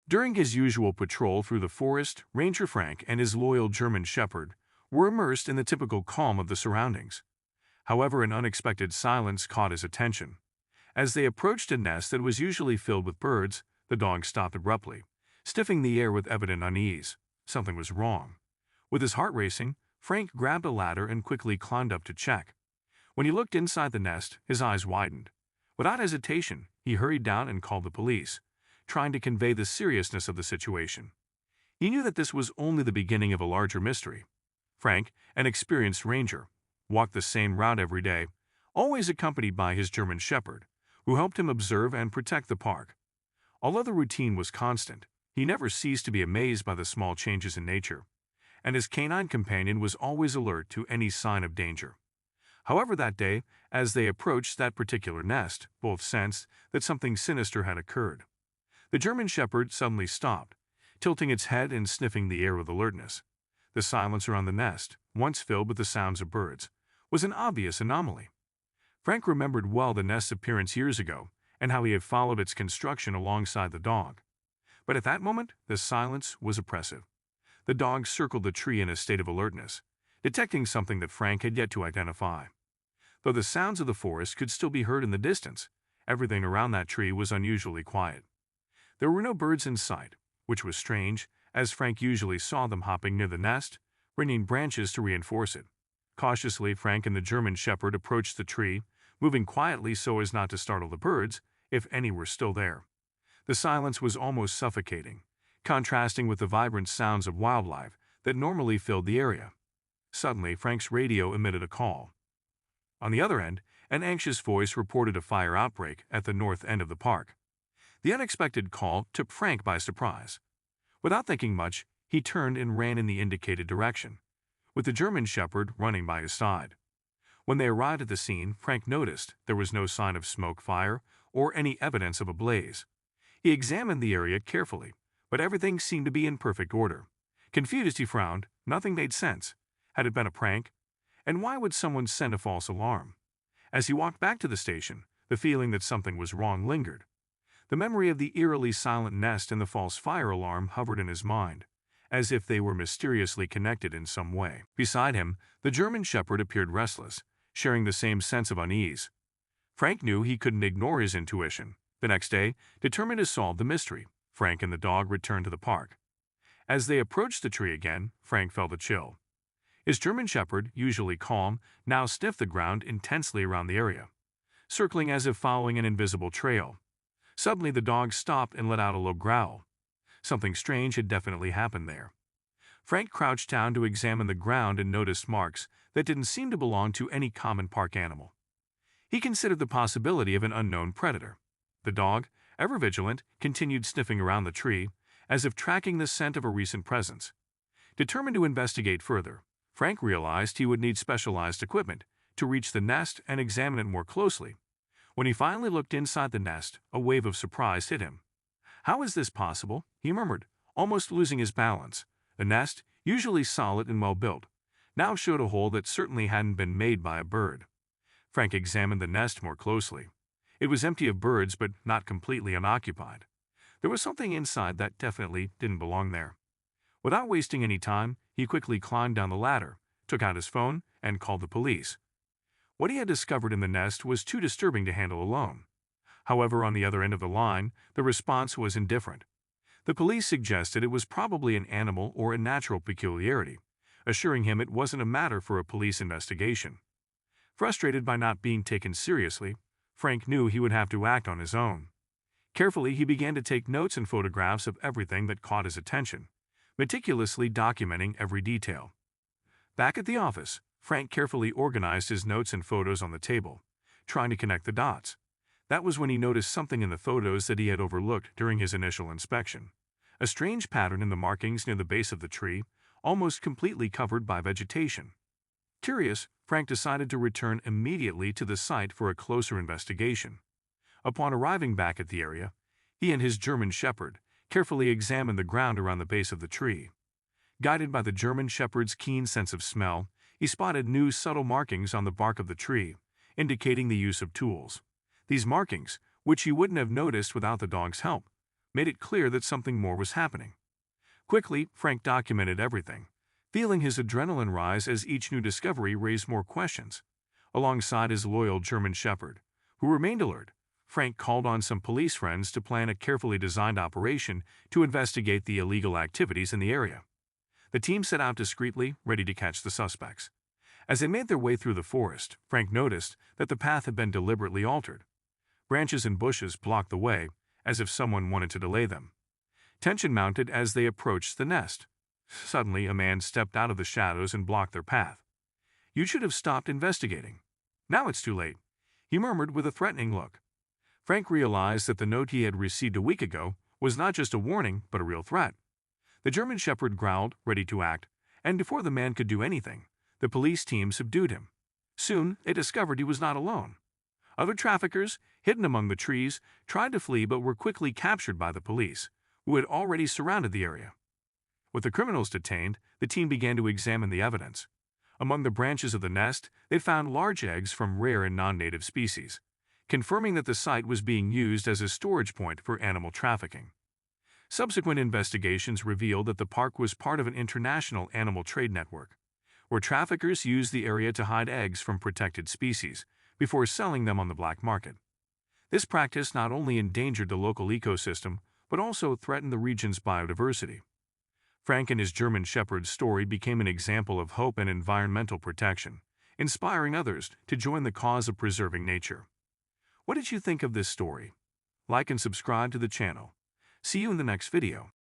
During his usual patrol through the forest, Ranger Frank and his loyal German Shepherd were immersed in the typical calm of the surroundings. However, an unexpected silence caught his attention. As they approached a nest that was usually filled with birds, the dog stopped abruptly, sniffing the air with evident unease. Something was wrong. With his heart racing, Frank grabbed a ladder and quickly climbed up to check. When he looked inside the nest, his eyes widened. Without hesitation, he hurried down and called the police, trying to convey the seriousness of the situation. He knew that this was only the beginning of a larger mystery. Frank, an experienced ranger, walked the same route every day, always accompanied by his German Shepherd, who helped him observe and protect the park. Although the routine was constant, he never ceased to be amazed by the small changes in nature, and his canine companion was always alert to any sign of danger. However, that day, as they approached that particular nest, both sensed that something sinister had occurred. The German Shepherd suddenly stopped, tilting its head and sniffing the air with alertness. The silence around the nest, once filled with the sounds of birds, was an obvious anomaly. Frank remembered well the nest's appearance years ago and how he had followed its construction alongside the dog. But at that moment, the silence was oppressive. The dog circled the tree in a state of alertness, detecting something that Frank had yet to identify. Though the sounds of the forest could still be heard in the distance, everything around that tree was unusually quiet. There were no birds in sight, which was strange, as Frank usually saw them hopping near the nest, bringing branches to reinforce it. Cautiously, Frank and the German Shepherd approached the tree, moving quietly so as not to startle the birds, if any were still there. The silence was almost suffocating, contrasting with the vibrant sounds of wildlife that normally filled the area. Suddenly, Frank's radio emitted a call. On the other end, an anxious voice reported a fire outbreak at the north end of the park. The unexpected call took Frank by surprise. Without thinking much, he turned and ran in the indicated direction, with the German Shepherd running by his side. When they arrived at the scene, Frank noticed there was no sign of smoke, fire, or any evidence of a blaze. He examined the area carefully, but everything seemed to be in perfect order. Confused, he frowned. Nothing made sense. Had it been a prank? And why would someone send a false alarm? As he walked back to the station, the feeling that something was wrong lingered. The memory of the eerily silent nest and the false fire alarm hovered in his mind, as if they were mysteriously connected in some way. Beside him, the German Shepherd appeared restless, sharing the same sense of unease. Frank knew he couldn't ignore his intuition. The next day, determined to solve the mystery, Frank and the dog returned to the park. As they approached the tree again, Frank felt a chill. His German Shepherd, usually calm, now sniffed the ground intensely around the area, circling as if following an invisible trail. Suddenly, the dog stopped and let out a low growl. Something strange had definitely happened there. Frank crouched down to examine the ground and noticed marks that didn't seem to belong to any common park animal. He considered the possibility of an unknown predator. The dog, ever vigilant, continued sniffing around the tree, as if tracking the scent of a recent presence. Determined to investigate further, Frank realized he would need specialized equipment to reach the nest and examine it more closely. When he finally looked inside the nest, a wave of surprise hit him. "How is this possible?" he murmured, almost losing his balance. The nest, usually solid and well-built, now showed a hole that certainly hadn't been made by a bird. Frank examined the nest more closely. It was empty of birds, but not completely unoccupied. There was something inside that definitely didn't belong there. Without wasting any time, he quickly climbed down the ladder, took out his phone, and called the police. What he had discovered in the nest was too disturbing to handle alone. However, on the other end of the line, the response was indifferent. The police suggested it was probably an animal or a natural peculiarity, assuring him it wasn't a matter for a police investigation. Frustrated by not being taken seriously, Frank knew he would have to act on his own. Carefully, he began to take notes and photographs of everything that caught his attention, meticulously documenting every detail. Back at the office, Frank carefully organized his notes and photos on the table, trying to connect the dots. That was when he noticed something in the photos that he had overlooked during his initial inspection. A strange pattern in the markings near the base of the tree, almost completely covered by vegetation. Curious, Frank decided to return immediately to the site for a closer investigation. Upon arriving back at the area, he and his German Shepherd carefully examined the ground around the base of the tree. Guided by the German Shepherd's keen sense of smell, he spotted new subtle markings on the bark of the tree, indicating the use of tools. These markings, which he wouldn't have noticed without the dog's help, made it clear that something more was happening. Quickly, Frank documented everything, feeling his adrenaline rise as each new discovery raised more questions. Alongside his loyal German Shepherd, who remained alert, Frank called on some police friends to plan a carefully designed operation to investigate the illegal activities in the area. The team set out discreetly, ready to catch the suspects. As they made their way through the forest, Frank noticed that the path had been deliberately altered. Branches and bushes blocked the way, as if someone wanted to delay them. Tension mounted as they approached the nest. Suddenly, a man stepped out of the shadows and blocked their path. "You should have stopped investigating. Now it's too late," he murmured with a threatening look. Frank realized that the note he had received a week ago was not just a warning, but a real threat. The German Shepherd growled, ready to act, and before the man could do anything, the police team subdued him. Soon, they discovered he was not alone. Other traffickers, hidden among the trees, tried to flee but were quickly captured by the police, who had already surrounded the area. With the criminals detained, the team began to examine the evidence. Among the branches of the nest, they found large eggs from rare and non-native species, confirming that the site was being used as a storage point for animal trafficking. Subsequent investigations revealed that the park was part of an international animal trade network, where traffickers used the area to hide eggs from protected species before selling them on the black market. This practice not only endangered the local ecosystem, but also threatened the region's biodiversity. Frank and his German Shepherd's story became an example of hope and environmental protection, inspiring others to join the cause of preserving nature. What did you think of this story? Like and subscribe to the channel. See you in the next video.